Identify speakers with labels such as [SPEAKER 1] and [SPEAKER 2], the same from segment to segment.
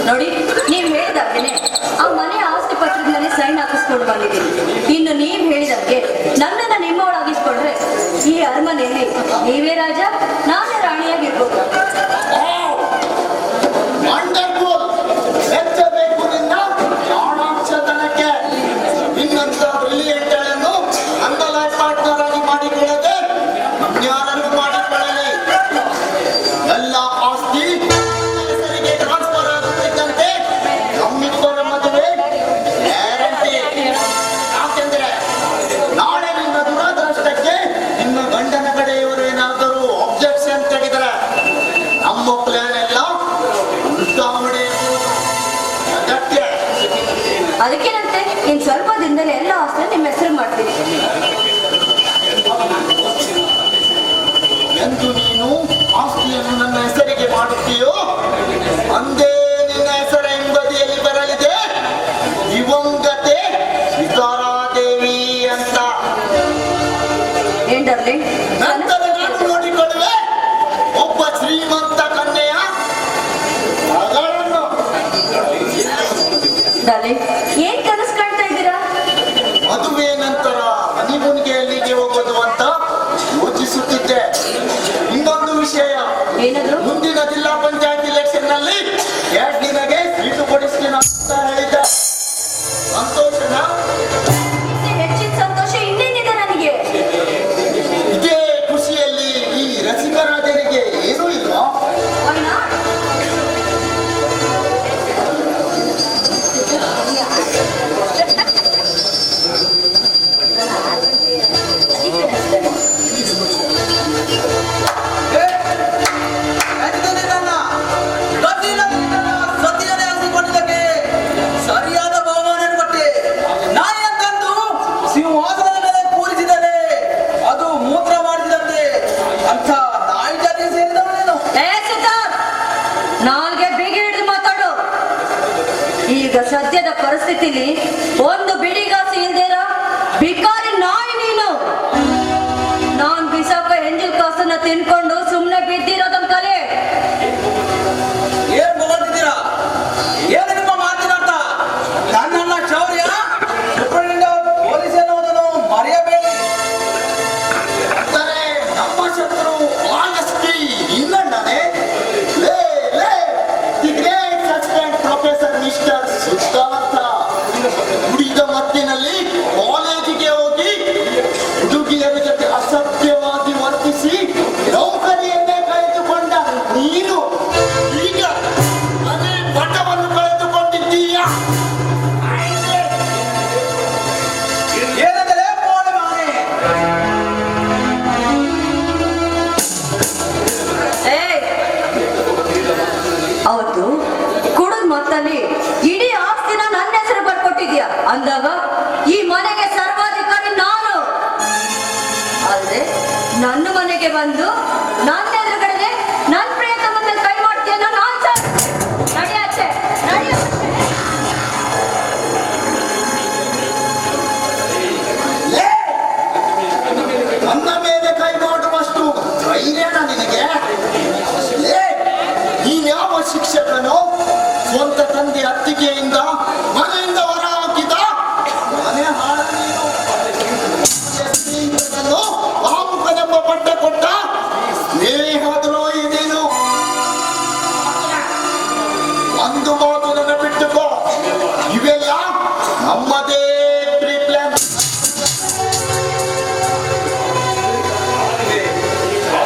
[SPEAKER 1] ನೋಡಿ, ನೀವು ಹೇಳಿದಾಗೇನೆ ಆ ಮನೆ ಆಸ್ತಿ ಪತ್ರದ ಮೇಲೆ ಸೈನ್ ಹಾಕಿಸ್ಕೊಂಡು ಬಂದಿದ್ದೀನಿ. ಇನ್ನು ನೀವು ಹೇಳಿದಂಗೆ ನನ್ನನ್ನ ನಿಮ್ಮವಳಾಗಿಸ್ಕೊಂಡ್ರೆ ಈ ಅರಮನೆಯಲ್ಲಿ ನೀವೇ ರಾಜ, ನಾನೇ ರಾಣಿಯಾಗಿರ್ಬೋದು. ಅದಕ್ಕೇನಂತೆ, ಇನ್ ಸ್ವಲ್ಪ ದಿನದಲ್ಲಿ ಎಲ್ಲ ಆಸ್ತಿ ನಿಮ್ಮ ಹೆಸರು ಮಾಡ್ತೀನಿ.
[SPEAKER 2] ಎಂದು ನೀನು ಆಸ್ತಿಯನ್ನು ನನ್ನ ಹೆಸರಿಗೆ ಮಾಡುತ್ತೀಯೋ ಅಂದೇ ನಿನ್ನ ಹೆಸರ ಹಿಂಬದಿಯಲ್ಲಿ ಬರಲಿದೆ ದಿವಂಗತೆ ಸೀತಾರಾದೇವಿ ಅಂತ. ನಂತರ ನಾನು ನೋಡಿಕೊಳ್ಳುವೆ ಒಬ್ಬ ಶ್ರೀಮಂತ ಕನ್ಯೆಯ ಮಗಳನ್ನು.
[SPEAKER 1] ಏನ್ ಕನಸು ಕಾಣ್ತಾ ಇದ್ದೀರಾ?
[SPEAKER 2] ಮದುವೆ ನಂತರ ಹನಿಮೂನ್ಗೆ ಎಲ್ಲಿಗೆ ಹೋಗೋದು ಅಂತ ಯೋಚಿಸುತ್ತಿದ್ದೆ. ಇನ್ನೊಂದು ವಿಷಯ, ಮುಂದಿನ ಜಿಲ್ಲಾ ಪಂಚಾಯತ್ ಇಲೆಕ್ಷನ್ ನಲ್ಲಿ ನಿನಗೆ ಸೀಟು ಕೊಡಿಸ್ತೀನಿ ಅಂತ ಹೇಳಿದ್ದೆ. ಸಂತೋಷನಾ?
[SPEAKER 1] ಹೆಚ್ಚಿನ ಸಂತೋಷ ಇನ್ನೇನಿದೆ ನನಗೆ.
[SPEAKER 2] ಇದೇ ಖುಷಿಯಲ್ಲಿ ಈ ರಸಿಕರಾಜರಿಗೆ ಏನೂ ಇಲ್ಲ.
[SPEAKER 1] ಈಗ ಸದ್ಯದ ಪರಿಸ್ಥಿತಿಲಿ ಒಂದು ಬಿಡಿಗಾಸು ಇಲ್ದೇರ ಭಿಕಾರಿ ನಾಯಿ ನೀನು. ನಾನ್ ಬಿಸಾಕ ಎಂಜಿಲ್ ಕಾಸನ್ನ ತಿನ್ಕೊಂಡು ಸುಮ್ನೆ ಬಿದ್ದಿರೋದನ್ ಕಲೆ.
[SPEAKER 3] ಏನ್ ಬಗೊಂಡಿದ್ದೀರಾ? ಏನು ನಿಮ್ಮ ಮಾತಿನರ್ಥ? ನನ್ನನ್ನ ಶೌರ್ಯ ಪೊಲೀಸ್ ಎನ್ನುವುದನ್ನು ಮರೆಯಬೇಡಿ.
[SPEAKER 2] ಅಂದರೆ ನಮ್ಮ ಶತ್ರು ಆನೆಸ್ಟಿ ಇನ್ನಣ್ಣನೇ. The great suspend professor mister Siddhartha ನುಡಿದ ಮತ್ತಿನಲ್ಲಿ ಕಾಲೇಜಿಗೆ ಹೋಗಿ ಹುಡುಗಿಯರ ಜೊತೆ ಅಸಭ್ಯವಾಗಿ ವರ್ತಿಸಿ ನೌಕರಿಯನ್ನೇ ಕಳೆದುಕೊಂಡ ನೀನು ಈಗ ಅದೇ ಪಟವನ್ನು ಕಳೆದುಕೊಂಡಿದ್ದೀಯಾ?
[SPEAKER 3] ಏನಂದರೆ ಪೋಣೆ
[SPEAKER 1] ಅವತ್ತು ಕುಡಿದ್ ಮತ್ತಲ್ಲಿ ಇಡೀ ಆಸ್ತಿನ ನನ್ನ ಹೆಸರು ಬರ್ಕೊಟ್ಟಿದ್ಯಾ ಅಂದಾಗ ಈ ಮನೆಗೆ ಸರ್ವಾಧಿಕಾರಿ ನಾನು. ಆದ್ರೆ ನನ್ನ ಮನೆಗೆ ಬಂದು ನನ್ನ ಎದುರುಗಡೆ ನನ್ನ ಪ್ರಿಯತಮ ಮೇಲೆ ಕೈ ಮಾಡ್ತೀಯ. ನಾನು ನಡೆಯಾಚೆ
[SPEAKER 2] ನನ್ನ ಮೇಲೆ ಕೈ ಮಾಡುವಷ್ಟು ಧೈರ್ಯನ ನಿನಗೆ? ನೀನ್ಯಾವ ಶಿಕ್ಷಕನೋ ಸ್ವಂತ ತಂದೆ ಅತ್ತಿಗೆಯಿಂದ ಮನೆಯಿಂದ ಹೊರ ಹಾಕಿದ ಮನೆ ಹಾಳ ನೀನು. ಕಾಮುಕನೆಂಬ ಪಟ್ಟ ಕೊಟ್ಟ ಸ್ನೇಹದ್ರೋಹಿ ನೀನು. ಒಂದು ಮಾತು ನನ್ನ ಬಿಟ್ಟುಕೋ, ಇವೆಲ್ಲ ನಮ್ಮದೇ ಪ್ರೀಪ್ಲಾನ್.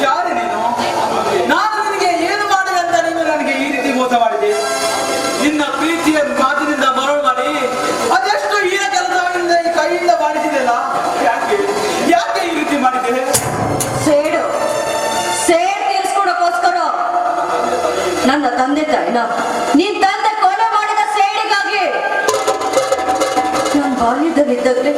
[SPEAKER 3] ಯಾರು ನೀನು? ನಾನು ನಿನಗೆ ಏನು ಮಾಡಿದೆ ಅಂತ ನೀನು ನನಗೆ ಈ ರೀತಿ ಮೋಸ ಮಾಡಿದೆ? ನಿನ್ನ ಪ್ರೀತಿಯ ಮಾತಿನಿಂದ ಮರಳು ಮಾಡಿ ಅದೆಷ್ಟು ಹೀನ ಕೆಲಸದಿಂದ ಈ ಕೈಯಿಂದ ಮಾಡಿಸಿದೆಲ್ಲ. ಯಾಕೆ ಈ ರೀತಿ ಮಾಡಿದೆ?
[SPEAKER 1] ಸೇಡು ತೀರ್ಸ್ಕೊಡಕ್ಕೋಸ್ಕರ ನನ್ನ ತಂದೆ ತಾಯಿನ ನಿನ್ ತಂದೆ ಕೊಲೆ ಮಾಡಿದ ಸೇಡಿಗಾಗಿ ನಾನು ಬಾಲ್ಯದಲ್ಲಿದ್ದಾಗಲೇ